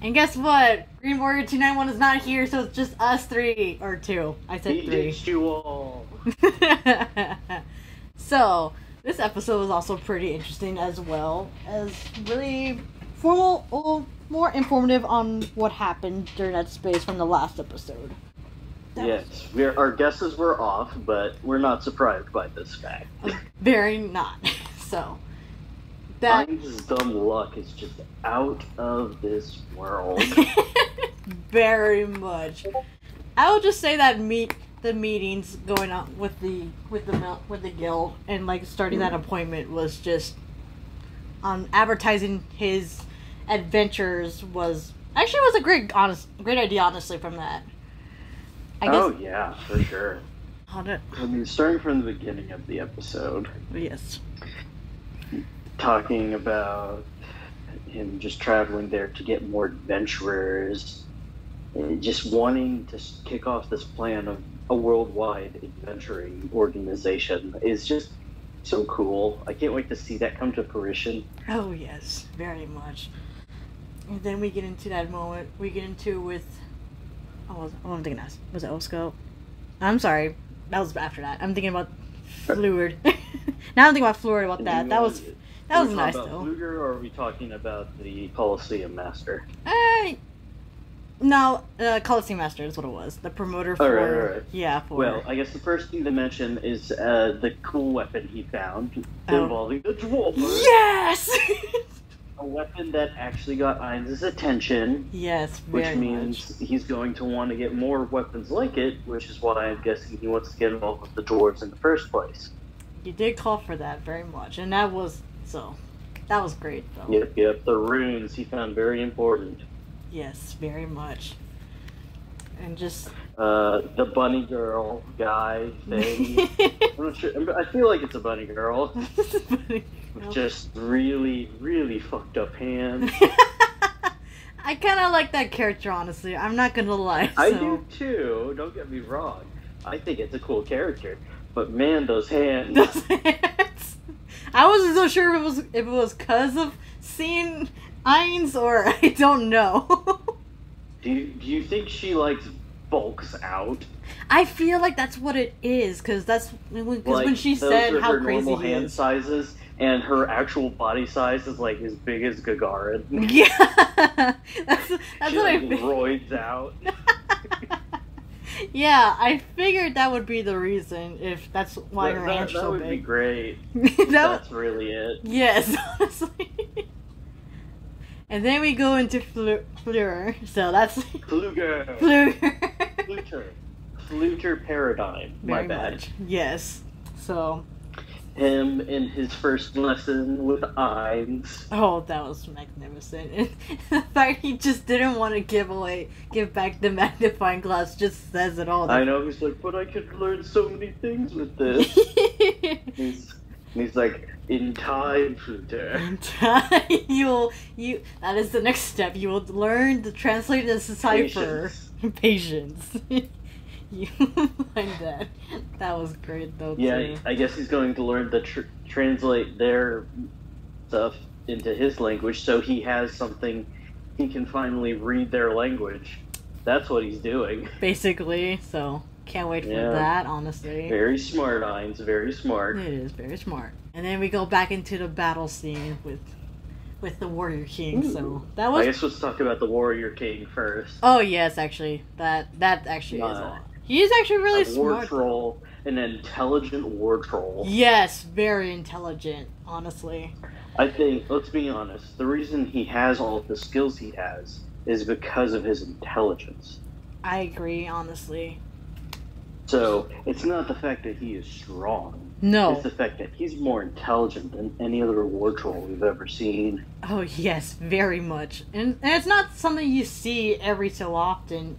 And guess what? Green Warrior 291 is not here, so it's just us three. Or two. I said He three. ditched you all. So, this episode was also pretty interesting as well as really formal, or more informative on what happened during that space from the last episode. Yes, our guesses were off, but we're not surprised by this fact. Very not. So, that Heinz's dumb luck is just out of this world. very much. I will just say that the meetings going on with the guild and like starting that appointment was just advertising his adventures was a great idea, honestly, from that. I guess, oh yeah, for sure. I mean, starting from the beginning of the episode. Yes. Talking about him just traveling there to get more adventurers, and just wanting to kick off this plan of a worldwide adventuring organization is just so cool. I can't wait to see that come to fruition. Oh yes, very much. And then we get into that moment. We get into with. Oh, I'm thinking that was it Osco? I'm sorry, that was after that. I'm thinking about Fluid. Now I'm thinking about Fluid about that. That was nice though. Fluger, or are we talking about the Colosseum Master? No, Colosseum Master is what it was. The promoter for... Right. Yeah, for... Well, I guess the first thing to mention is the cool weapon he found involving the dwarf. Yes! A weapon that actually got Ainz's attention. Yes, which means he's going to want to get more weapons like it, which is why I'm guessing he wants to get involved with the dwarves in the first place. You did call for that very much, and that was great, though. Yep, the runes he found very important. Yes, very much. And just... the bunny girl guy thing. I'm not sure. I feel like it's a bunny girl. With just really, really fucked up hands. I kind of like that character, honestly. I'm not gonna lie. I do too, don't get me wrong. I think it's a cool character. But man, those hands. Those hands. I wasn't so sure if it was cause of seeing Ainz or I don't know. Do you think she bulks out? I feel like that's what it is, because when she those said are how her crazy normal he hand is. sizes, and her actual body size is as big as Gagarin. Yeah, that's she what I figured. Roids out. Yeah, I figured that would be the reason, if that's why her hands so big. That would be great. That's really it. Yes, honestly. And then we go into Fleur, so that's... Fluger. Fluter paradigm. My bad. Much. Yes. So... Him in his first lesson with Ainz. Oh, that was magnificent. And the fact he just didn't want to give back the magnifying glass just says it all. I know, he's like, but I could learn so many things with this. he's like, in time, Fluter. In time, that is the next step. You will learn to translate and decipher. Patience. You like that. That was great, though, yeah, too. I guess he's going to learn to translate their stuff into his language, so he has something he can finally read their language. That's what he's doing. Basically, so can't wait for that, honestly. Very smart, Ainz. Very smart. It is very smart. And then we go back into the battle scene with the Warrior King. Ooh. So that was... I guess let's talk about the Warrior King first. Oh yes, actually, that actually is all. He's actually really smart. An intelligent war troll. Yes, very intelligent, honestly. I think, let's be honest, the reason he has all of the skills he has is because of his intelligence. I agree, honestly. So, it's not the fact that he is strong. No. It's the fact that he's more intelligent than any other war troll we've ever seen. Oh, yes, very much. And it's not something you see every so often,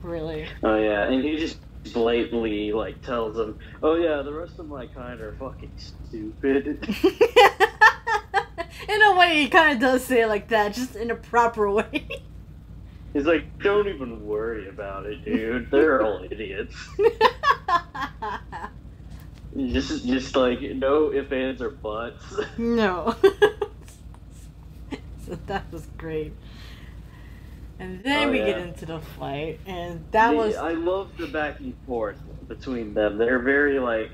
really. Oh, yeah, and he just blatantly, tells them, oh, yeah, the rest of my kind are fucking stupid. In a way, he kind of does say it like that, just in a proper way. He's like, don't even worry about it, dude. They're all idiots. Just no ifs, ands, or buts. No. So that was great. And then Oh, we get yeah. into the fight, and that was... I love the back and forth between them. They're very, like,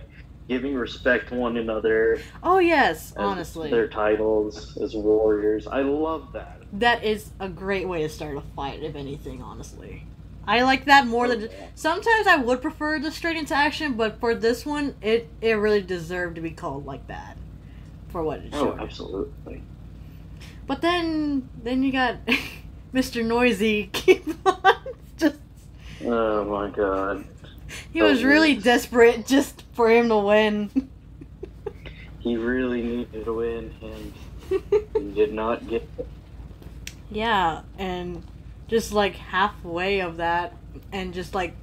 giving respect to one another. Oh, yes, As honestly. their titles as warriors. I love that. That is a great way to start a fight, if anything, honestly. I like that more than... Sometimes I would prefer the straight into action, but for this one, it really deserved to be called like that. For what it showed. Oh, absolutely. But then you got Mr. Noisy keep on just... Oh my god. He was really desperate just for him to win. He really needed to win, and he did not get it. Yeah, and just like halfway of that, and just like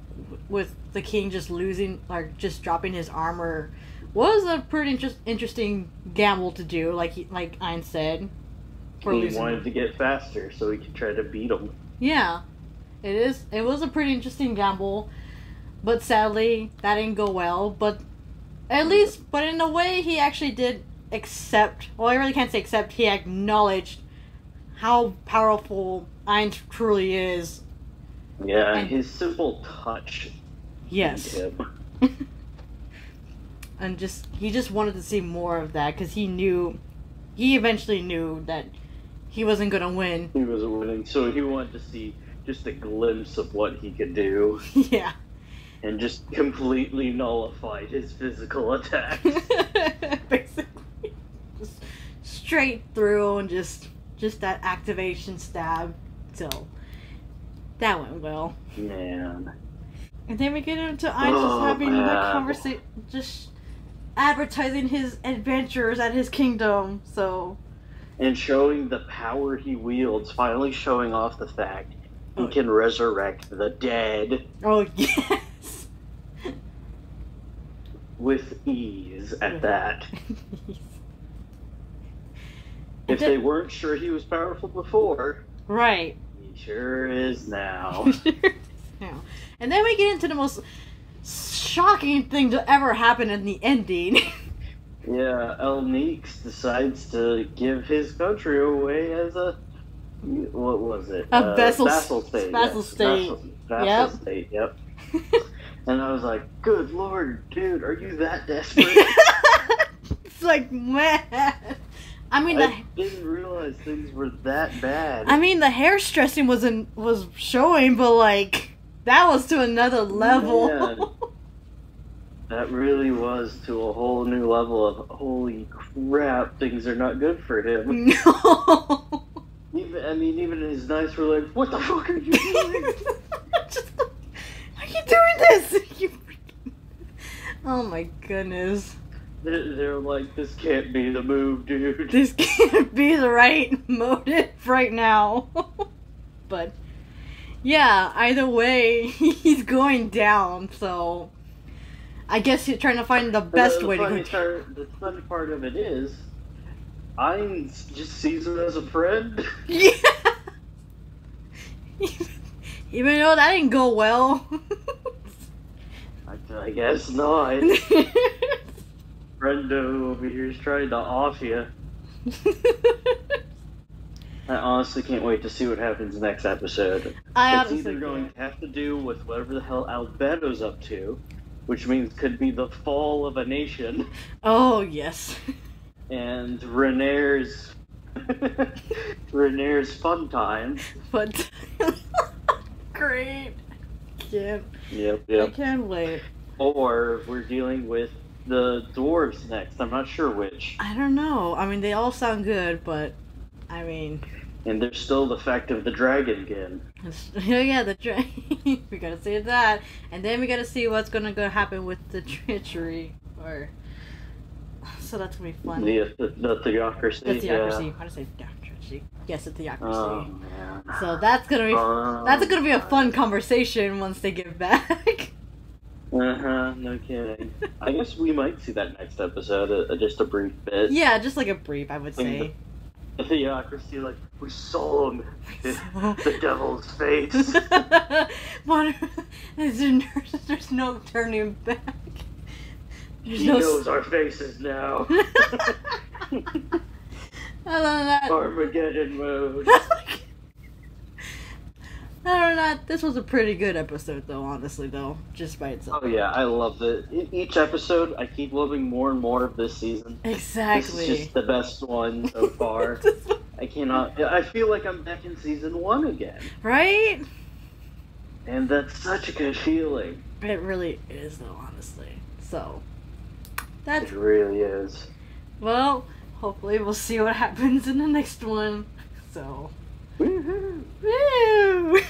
with the king just losing, like just dropping his armor, was a pretty interesting gamble to do, like Ein said. He wanted to get faster so he could try to beat him. Yeah, it was a pretty interesting gamble, but sadly that didn't go well. But at least, but in a way, he actually did accept. Well, I really can't say accept. He acknowledged how powerful Ein truly is. Yeah, and his simple touch. Yes. And he just wanted to see more of that, because he eventually knew that he wasn't gonna win. He wasn't winning, so he wanted to see just a glimpse of what he could do. Yeah. And just completely nullified his physical attacks. Basically. Just straight through, and just that activation stab. So, that went well. Man. And then we get into Ein just having the conversation, just advertising his adventures at his kingdom, so... And showing the power he wields, finally showing off the fact he can resurrect the dead. Oh, yes! With ease, at that. If they weren't sure he was powerful before... Right. He sure is now. And then we get into the most shocking thing to ever happen in the ending. Yeah, El Neeks decides to give his country away as a... What was it? A vassal state. Vassal state. Vassal state, yep. And I was like, good lord, dude, are you that desperate? It's like, man. I mean, I didn't realize things were that bad. I mean, the hair stressing was showing, but like, that was to another level. Man, that really was to a whole new level of, holy crap, things are not good for him. No. Even his knights were like, what the fuck are you doing? Are you doing this? Oh my goodness. They're like, this can't be the move, dude. This can't be the right motive right now. But, yeah, either way, he's going down, so... I guess you're trying to find the best way to go down. The funny part of it is, Ein just sees him as a friend. Yeah! Even though that didn't go well. I guess not. Friendo over here is trying to off you. I honestly can't wait to see what happens next episode. It's either going to have to do with whatever the hell Albedo's up to, which means could be the fall of a nation. Oh, yes. And Renair's fun time. But great. Yep. Yep. I can't wait. Or we're dealing with the dwarves next. I'm not sure which. I don't know. I mean, they all sound good, but I mean. And there's still the fact of the dragon again. Yeah, the dragon. We gotta see that, and then we gotta see what's gonna go happen with the treachery, so that's gonna be fun. The theocracy. The theocracy. Yeah. How to say theocracy? Yes, the theocracy. Oh man. So that's gonna be a fun conversation once they get back. No kidding. I guess we might see that next episode, just a brief bit. Yeah, just like a brief, I would say. The theocracy, like, we saw him in the devil's face. There's no turning back. He knows our faces now. I love that. Armageddon mode. Other than that, this was a pretty good episode, though, honestly, though, just by itself. Oh yeah, I loved it. Each episode, I keep loving more and more of this season. Exactly. This is just the best one so far. I cannot. I feel like I'm back in season 1 again. Right? And that's such a good feeling. It really is, though, honestly. So, that's... It really is. Well, hopefully we'll see what happens in the next one. So... Woohoo! Woo!